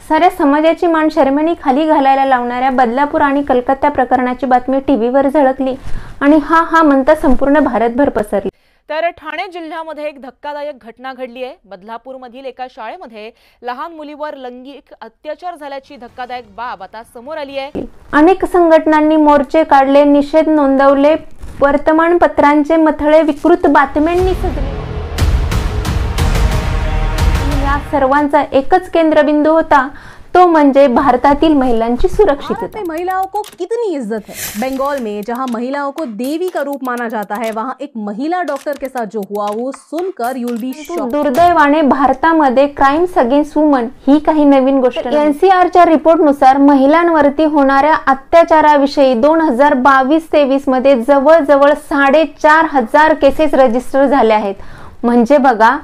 साऱ्या समाजाची मान शर्मेने खाली घालायला लावणाऱ्या बदलापूर आणि कलकत्ता प्रकरणाची बातमी टीव्हीवर झळकली आणि हा म्हणता संपूर्ण भारतभर पसरली। तर ठाणे जिल्ह्यामध्ये एक धक्कादायक घटना घडली आहे। बदलापूरमधील एका शाळेमध्ये लहान मुलीवर लैंगिक अत्याचार झाल्याची धक्कादायक बाब आता समोर आली आहे। अनेक संघटनांनी मोर्चे काढले, निषेध नोंदवले, वर्तमानपत्रांचे मथळे विकृत बातम्यांनी सजले। या सर्वांचा एकच केंद्रबिंदू होता, तो म्हणजे भारतातील महिलांची सुरक्षितता। महिलाओं को कितनी इज्जत है। बंगाल में जहां महिलाओं को देवी का रूप माना जाता है, वहां एक महिला डॉक्टर के साथ जो हुआ वो सुनकर यू विल बी शॉक्ड। दुर्दैवाने भारतामध्ये क्राइम्स अगेन्स्ट वुमन ही काही नवीन गोष्ट नाही। एनसीआरच्या रिपोर्टनुसार महिलांवरती होणाऱ्या अत्याचाराविषयी 2022-23 मध्ये जवळजवळ 4,500 केसेस रजिस्टर झाल्या आहेत। म्हणजे बघा,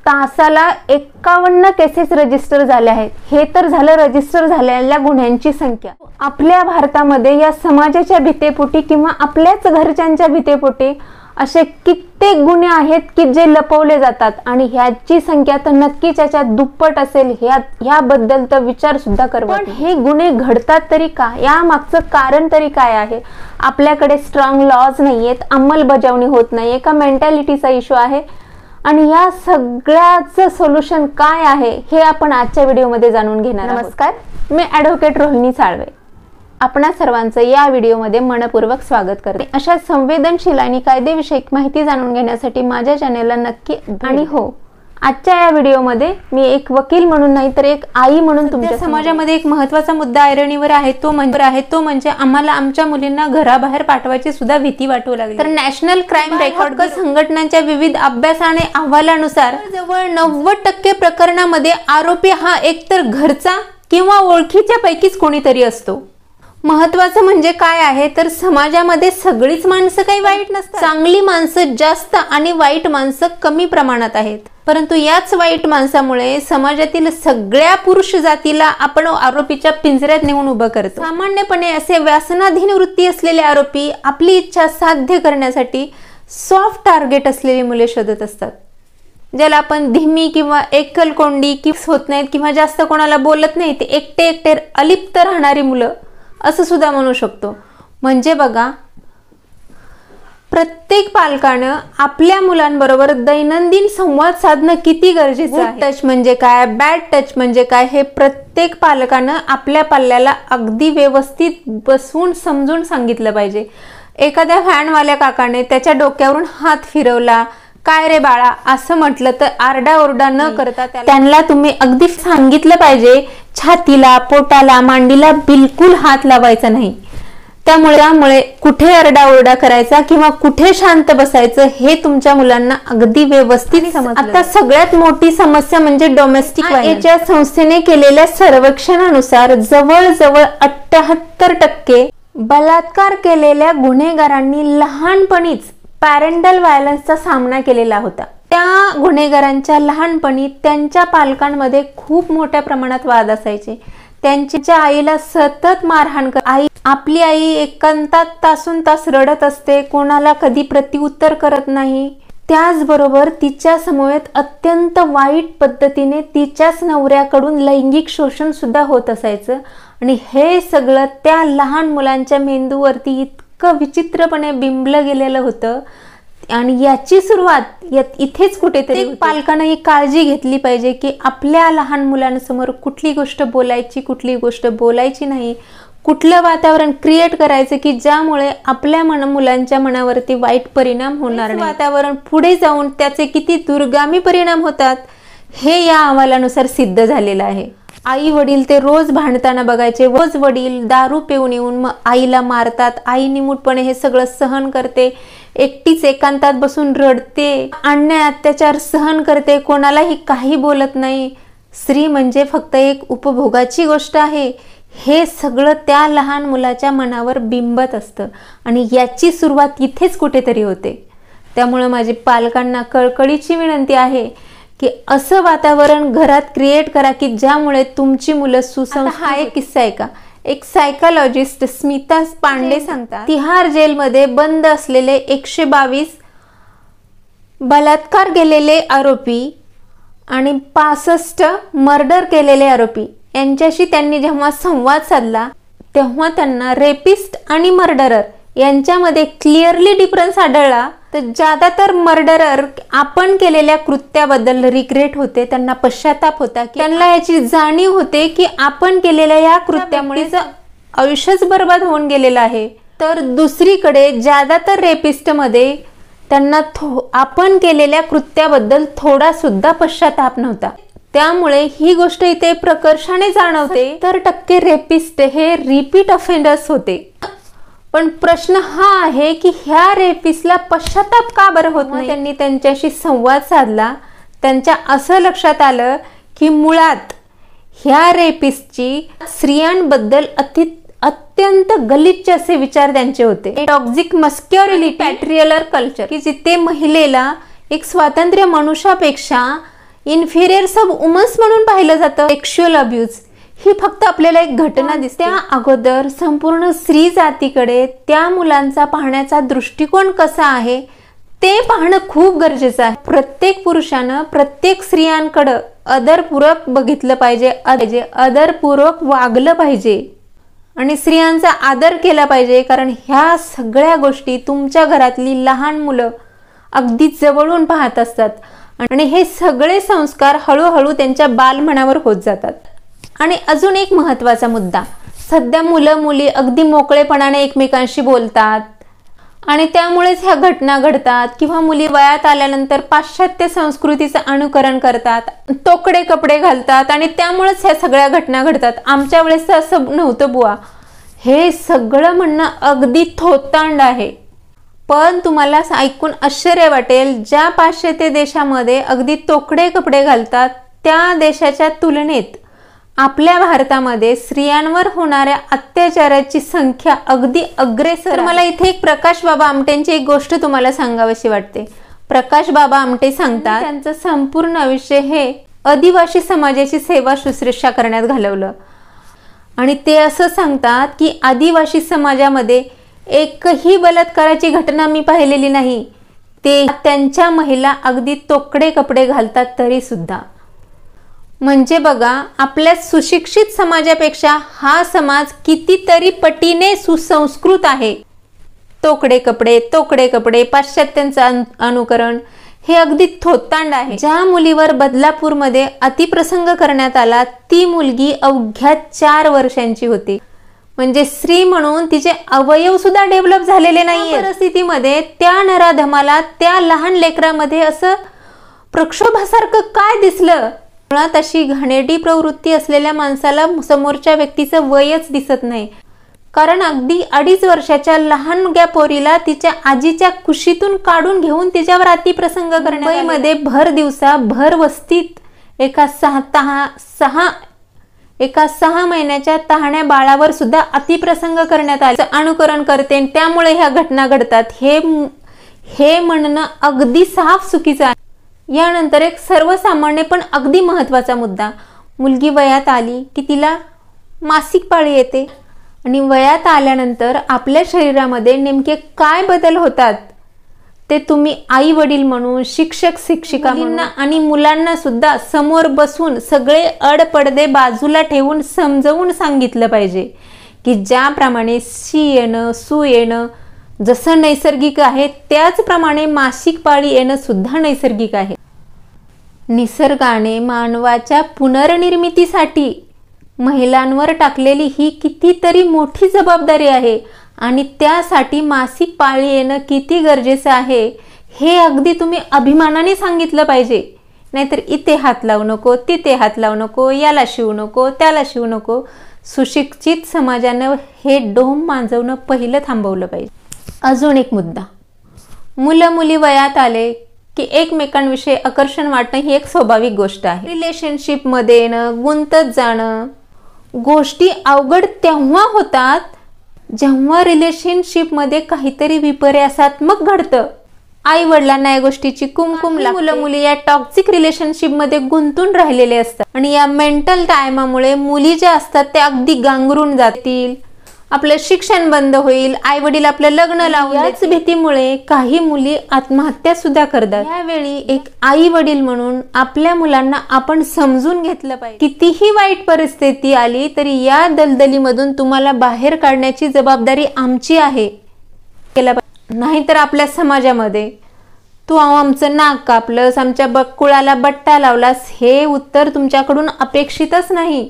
तासाला 51 केसेस रजिस्टर झाले आहेत। हे तर झालं रजिस्टर झालेल्या गुन्ह्यांची संख्या। आपल्या भारतामध्ये या समाजाच्या भीतेपोटी किंवा आपल्याच घरच्यांच्या भीतेपोटी असे कित्येक गुन्हे आहेत की जे लपवले जातात आणि ह्याची संख्या तर नक्कीच याच्या दुप्पट असेल। ह्याबद्दल तर विचार सुद्धा करवा। पण हे गुन्हे घडतात तरी का? या मागचं कारण तरी काय आहे? आपल्याकडे स्ट्रॉंग लॉज नाहीयेत, अंमलबजावणी होत नाहीये का मेंटॅलिटीचा इश्यू आहे? आणि या सगळ्याचं सोल्युशन काय आहे हे आपण आजच्या व्हिडिओमध्ये जाणून घेणार आहोत। नमस्कार, मी ॲडव्होकेट रोहिणी साळवे आपणा सर्वांचं या व्हिडिओमध्ये मनपूर्वक स्वागत करते। अशा संवेदनशील आणि कायदेविषयक माहिती जाणून घेण्यासाठी माझ्या चॅनेलला नक्की आणि हो, आजच्या या व्हिडिओमध्ये मी एक वकील म्हणून नाही तर एक आई म्हणून तुमच्या समाजामध्ये एक महत्त्वाचा मुद्दा ऐरणीवर आहे, तो म्हणजे आम्हाला आमच्या मुलींना घराबाहेर पाठवायची सुद्धा भीती वाटू लागली। तर नॅशनल क्राईम रेकॉर्ड संघटनांच्या विविध अभ्यास आणि अहवालानुसार जवळ 90% प्रकरणामध्ये आरोपी हा एकतर घरचा किंवा ओळखीच्या पैकीच कोणीतरी असतो। महत्वाचं म्हणजे काय आहे तर समाजामध्ये सगळीच माणसं काही वाईट नसतात। चांगली माणसं जास्त आणि वाईट माणसं कमी प्रमाणात आहेत। परंतु याच वाईट माणसामुळे समाजातील सगळ्या पुरुष जातीला आपण आरोपीच्या पिंजऱ्यात नेऊन उभं करतो। सामान्यपणे असे व्यसनाधीन वृत्ती असलेले आरोपी आपली इच्छा साध्य करण्यासाठी सॉफ्ट टार्गेट असलेली मुले शोधत असतात, ज्याला आपण धीमी किंवा एकलकोंडी होत नाहीत किंवा जास्त कोणाला बोलत नाही, ते एकटे अलिप्त राहणारी मुलं असं सुद्धा म्हणू शकतो। म्हणजे बघा, प्रत्येक पालकानं आपल्या मुलांबरोबर दैनंदिन संवाद साधणं किती गरजेचं आहे। टच म्हणजे काय, बॅड टच म्हणजे काय, हे प्रत्येक पालकानं आपल्या पाल्याला अगदी व्यवस्थित बसवून समजून सांगितलं पाहिजे। एखाद्या फॅनवाल्या काकाने त्याच्या डोक्यावरून हात फिरवला, काय रे बाळा असं म्हटलं तर आरडाओरडा न करता त्यांना तुम्ही अगदी सांगितलं पाहिजे, छातीला, पोटाला, मांडीला बिलकुल हात लावायचा नाही। त्यामुळे कुठे आरडाओरडा करायचा किंवा कुठे शांत बसायचं हे तुमच्या मुलांना अगदी व्यवस्थित समजलं। आता सगळ्यात मोठी समस्या म्हणजे डोमेस्टिक व्हायलन्स। संस्थेने केलेल्या सर्वेक्षणानुसार जवळजवळ 78% बलात्कार केलेल्या गुन्हेगारांनी लहानपणीच पॅरेंटल व्हायलन्सचा सामना केलेला होता। त्या गुन्हेगारांच्या लहानपणी त्यांच्या पालकांमध्ये खूप मोठ्या प्रमाणात वाद असायचे। त्यांच्या आईला सतत मारहाण आपली आई एकांतात तासून तास रडत असते, कोणाला कधी प्रत्युत्तर करत नाही। त्याचबरोबर तिच्या समवेत अत्यंत वाईट पद्धतीने तिच्याच नवऱ्याकडून लैंगिक शोषण सुद्धा होत असायचं। आणि हे सगळं त्या लहान मुलांच्या मेंदूवरती इतकं विचित्रपणे बिंबलं गेलेलं होतं। आणि याची सुरुवात इथेच कुठेतरी पालकांना ही काळजी घेतली पाहिजे की आपल्या लहान मुलांसमोर कुठली गोष्ट बोलायची, कुठली गोष्ट बोलायची नाही, कुठलं वातावरण क्रिएट करायचं की ज्यामुळे आपल्या मुलांच्या मनावरती वाईट परिणाम होणार नाही। वातावरण पुढे जाऊन त्याचे किती दुर्गामी परिणाम होतात हे या अहवालानुसार सिद्ध झालेलं आहे। आई वडील ते रोज भांडताना बघायचे। रोज वडील दारू पिऊन येऊन मग आईला मारतात, आई निमूटपणे हे सगळं सहन करते, एकटीच एकांतात बसून रडते, अन्याय अत्याचार सहन करते, कोणालाही काही बोलत नाही। स्त्री म्हणजे फक्त एक उपभोगाची गोष्ट आहे, हे सगळं त्या लहान मुलाच्या मनावर बिंबत असतं आणि याची सुरुवात इथेच कुठेतरी होते। त्यामुळे माझी पालकांना कळकळीची विनंती आहे की असं वातावरण घरात क्रिएट करा की ज्यामुळे तुमची मुलं सुसंस्कृत। हा एक किस्सा आहे का, एक सायकोलॉजिस्ट स्मिता पांडे सांगतात, तिहार जेलमध्ये बंद असलेले 122 बलात्कार केलेले आरोपी आणि 65 मर्डर केलेले आरोपी यांच्याशी त्यांनी जेव्हा संवाद साधला तेव्हा त्यांना रेपिस्ट आणि मर्डरर यांच्यामध्ये क्लिअरली डिफरन्स आढळला. तर ज्यादातर मर्डरर आपण केलेल्या कृत्याबद्दल रिग्रेट होते, त्यांना पश्चाताप होता, की त्यांना याची जाणीव होते की आपण केलेल्या या कृत्यामुळे आयुष्यच बर्बाद होऊन गेलेलं आहे. तर दुसरीकडे ज्यादातर रेपिस्ट मध्ये त्यांना आपण केलेल्या कृत्याबद्दल थोडा सुद्धा पश्चाताप नव्हता. त्यामुळे ही गोष्ट इथे प्रकर्षाने जाणवते. 70% रेपिस्ट हे रिपीट ऑफेंडर्स होते. पण प्रश्न हा आहे की ह्या रेपिस्टला पश्चाताप का बरं होत नाही. त्यांनी त्यांच्याशी संवाद साधला, त्यांच्या असं लक्षात आलं की मुळात ह्या रेपिस्टची स्त्रियांबद्दल अत्यंत गलिच्छ असे विचार त्यांचे होते. टॉक्सिक मस्क्युलिटी, पॅट्रियलर कल्चर, की जिथे महिलेला एक स्वातंत्र्य मनुष्यापेक्षा इन्फिरियर सब वुमन्स म्हणून पाहिलं जातं. सेक्शुअल अब्यूज ही फक्त आपल्याला एक घटना दिसते. त्या अगोदर संपूर्ण स्त्री जातीकडे त्या मुलांचा पाहण्याचा दृष्टिकोन कसा आहे ते पाहणं खूप गरजेचं आहे. प्रत्येक पुरुषानं प्रत्येक स्त्रियांकडं आदरपूर्वक बघितलं पाहिजे, आदरपूर्वक वागलं पाहिजे आणि स्त्रियांचा आदर केला पाहिजे. कारण ह्या सगळ्या गोष्टी तुमच्या घरातली लहान मुलं अगदी जवळून पाहत असतात आणि हे सगळे संस्कार हळूहळू त्यांच्या बालमनावर होत जातात. आणि अजून एक महत्त्वाचा मुद्दा, सध्या मुलं मुली अगदी मोकळेपणाने एकमेकांशी बोलतात आणि त्यामुळेच ह्या घटना घडतात. किंवा मुली वयात आल्यानंतर पाश्चात्य संस्कृतीचं अनुकरण करतात, तोकडे कपडे घालतात आणि त्यामुळेच ह्या सगळ्या घटना घडतात. आमच्या वेळेस असं नव्हतं बुवा. हे सगळं म्हणणं अगदी थोतांड आहे. पण तुम्हाला ऐकून आश्चर्य वाटेल, ज्या पाश्चात्य देशामध्ये अगदी तोकडे कपडे घालतात त्या देशाच्या तुलनेत आपल्या भारतामध्ये स्त्रियांवर होणाऱ्या अत्याचाराची संख्या अगदी अग्रेसर. मला इथे एक प्रकाश बाबा आमटेंची एक गोष्ट तुम्हाला सांगावीशी वाटते. प्रकाश बाबा आमटे सांगतात त्यांचं संपूर्ण आयुष्य हे आदिवासी समाजाची सेवा शुश्रूषा करण्यात घालवलं आणि ते असं सांगतात की आदिवासी समाजामध्ये एकही बलात्काराची घटना मी पाहिलेली नाही. ते त्यांच्या महिला अगदी तोकडे कपडे घालतात तरी सुद्धा. म्हणजे बघा, आपल्या सुशिक्षित समाजापेक्षा हा समाज कितीतरी पटीने सुसंस्कृत आहे. तोकडे कपडे, पाश्चात्यांचं अनुकरण हे अगदी थोतांड आहे. ज्या मुलीवर बदलापूरमध्ये अतिप्रसंग करण्यात आला ती मुलगी अवघ्या 4 वर्षांची होती. म्हणजे स्त्री म्हणून तिचे अवयव सुद्धा डेव्हलप झालेले नाहीये. परिस्थितीमध्ये त्या नराधमाला त्या लहान लेकरामध्ये असं प्रक्षोभासारखं काय दिसलं. मुळात अशी घाणेरडी प्रवृत्ती असलेल्या माणसाला समोरच्या व्यक्तीचं वयच दिसत नाही. कारण अगदी 2.5 वर्षाच्या लहानग्या पोरीला तिच्या आजीच्या कुशीतून काढून घेऊन तिच्यावर अतिप्रसंग करण्यात मध्ये भर दिवसा भर वस्तीत एका 6 महिन्याच्या तहाण्या बाळावर सुद्धा अतिप्रसंग करण्यात आले. अनुकरण करते त्यामुळे ह्या घटना घडतात हे म्हणणं अगदी साफ चुकीचं आहे. यानंतर एक सर्वसामान्य पण अगदी महत्त्वाचा मुद्दा, मुलगी वयात आली की तिला मासिक पाळी येते आणि वयात आल्यानंतर आपल्या शरीरामध्ये नेमके काय बदल होतात ते तुम्ही आई वडील म्हणून, शिक्षक शिक्षिका म्हणून आणि मुलांना सुद्धा समोर बसून सगळे अडपडदे बाजूला ठेवून समजवून सांगितलं पाहिजे की ज्याप्रमाणे शी येणं, सू येणं जसं नैसर्गिक आहे त्याचप्रमाणे मासिक पाळी येणं सुद्धा नैसर्गिक आहे. निसर्गाने मानवाच्या पुनर्निर्मितीसाठी महिलांवर टाकलेली ही कितीतरी मोठी जबाबदारी आहे आणि त्यासाठी मासिक पाळी येणं किती गरजेचं आहे हे अगदी तुम्ही अभिमानाने सांगितलं पाहिजे. नाहीतर इथे हात लावू नको, तिथे हात लावू नको, याला शिवू नको, त्याला शिवू नको. सुशिक्षित समाजानं हे डोम मांजवणं पहिलं थांबवलं पाहिजे. अजून एक मुद्दा, मुलं मुली वयात आले की एकमेकांविषयी आकर्षण वाटणं ही एक स्वाभाविक गोष्ट आहे. रिलेशनशिपमध्ये येणं, गुंतत जाणं, गोष्टी अवघड तेव्हा होतात जेव्हा रिलेशनशिपमध्ये काहीतरी विपर्यासात्मक घडतं. आई वडिलांना या गोष्टीची कुमकुम लागते. मुलं मुली या टॉक्सिक रिलेशनशिपमध्ये गुंतून राहिलेले असतात आणि या मेंटल टायमामुळे मुली ज्या असतात त्या अगदी गांगरून जातील आपलं शिक्षण बंद होईल, आई वडील आपलं लग्न लावून, याच भीतीमुळे काही मुली आत्महत्या सुद्धा करतात। यावेळी एक आई वडील म्हणून आपल्या मुलांना आपण समजून घेतलं पाहिजे। कितीही वाईट परिस्थिती आली तरी या दलदलीमधून तुम्हाला बाहेर काढण्याची जबाबदारी आमची आहे। नाहीतर आपल्या समाजामध्ये तू आमचं नाक कापलंस, आमच्या कुळाला बट्टा लावलास, हे उत्तर तुमच्याकडून अपेक्षितच नाही।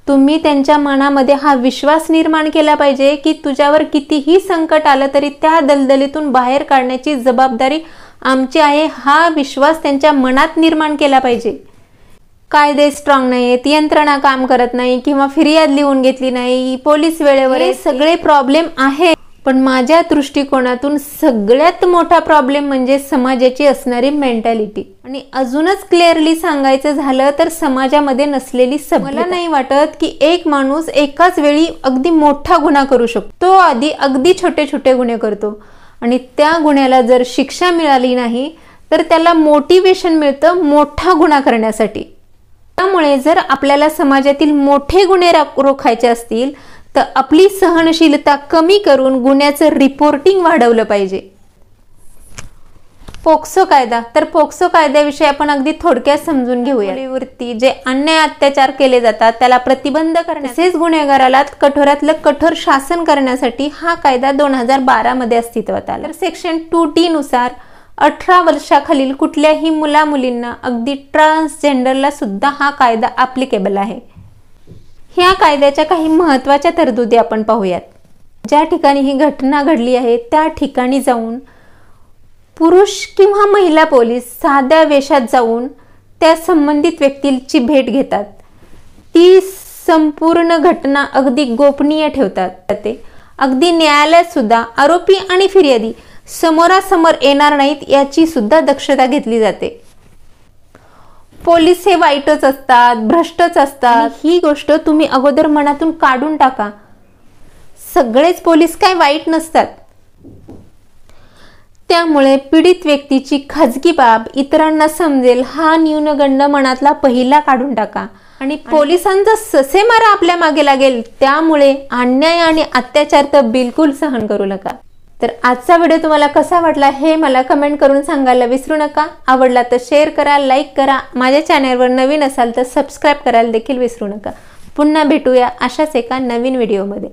तुम्ही त्यांच्या मनामध्ये हा विश्वास निर्माण केला पाहिजे की तुझ्यावर कितीही संकट आलं तरी त्या दलदलीतून बाहेर काढण्याची जबाबदारी आमची आहे, हा विश्वास त्यांच्या मनात निर्माण केला पाहिजे। कायदे स्ट्रॉंग नाहीत, यंत्रणा काम करत नाही किंवा फिर्याद लिहून घेतली नाही, पोलीस वेळेवर, हे सगळे प्रॉब्लेम आहे। पण माझ्या दृष्टिकोनातून सगळ्यात मोठा प्रॉब्लेम म्हणजे समाजाची असणारी मेंटॅलिटी। आणि अजूनच क्लिअरली सांगायचं झालं तर समाजामध्ये नसलेली सभ्यता। मला नाही वाटत की एक माणूस एकाच वेळी अगदी मोठा गुन्हा करू शकतो। तो आधी अगदी छोटे छोटे गुन्हे करतो आणि त्या गुन्ह्याला जर शिक्षा मिळाली नाही तर त्याला मोटिवेशन मिळतं मोठा गुन्हा करण्यासाठी। त्यामुळे जर आपल्याला समाजातील मोठे गुन्हे रोखायचे असतील तर आपली सहनशीलता कमी करून गुन्ह्याचं रिपोर्टिंग वाढवलं पाहिजे। पोक्सो कायदा, तर पोक्सो कायद्याविषयी आपण अगदी थोडक्यात समजून घेऊया। मुलीवरती जे अन्याय अत्याचार केले जातात त्याला प्रतिबंध करण्यास, तसेच गुन्हेगाराला कठोरातलं कठोर शासन करण्यासाठी हा कायदा 2012 मध्ये अस्तित्वात आला। तर सेक्शन 2D नुसार 18 वर्षाखालील कुठल्याही मुला मुलींना, अगदी ट्रान्सजेंडरला सुद्धा हा कायदा ॲप्लिकेबल आहे। ह्या कायद्याच्या काही महत्त्वाच्या तरतुदी आपण पाहूयात। ज्या ठिकाणी ही घटना घडली आहे त्या ठिकाणी जाऊन पुरुष किंवा महिला पोलीस साध्या वेशात जाऊन त्या संबंधित व्यक्तीची भेट घेतात। ती संपूर्ण घटना अगदी गोपनीय ठेवतात। ते अगदी न्यायालयात सुद्धा आरोपी आणि फिर्यादी समोरासमोर येणार नाहीत याची सुद्धा दक्षता घेतली जाते। पोलीस हे वाईटच असतात, भ्रष्टच असतात, ही गोष्ट तुम्ही अगोदर मनातून काढून टाका। सगळेच पोलीस काय वाईट नसतात। त्यामुळे पीडित व्यक्तीची खाजगी बाब इतरांना समजेल हा न्यूनगंड मनातला पहिला काढून टाका। आणि पोलिसांचा ससे मारा आपल्या मागे लागेल, त्यामुळे अन्याय आणि अत्याचार तर बिलकुल सहन करू नका। तर आजचा व्हिडिओ तुम्हाला कसा वाटला हे मला कमेंट करून सांगायला विसरू नका। आवडला तर शेअर करा, लाईक करा, माझ्या चॅनलवर नवीन असाल तर सबस्क्राईब करायला देखील विसरू नका। पुन्हा भेटूया अशाच एका नवीन व्हिडिओमध्ये।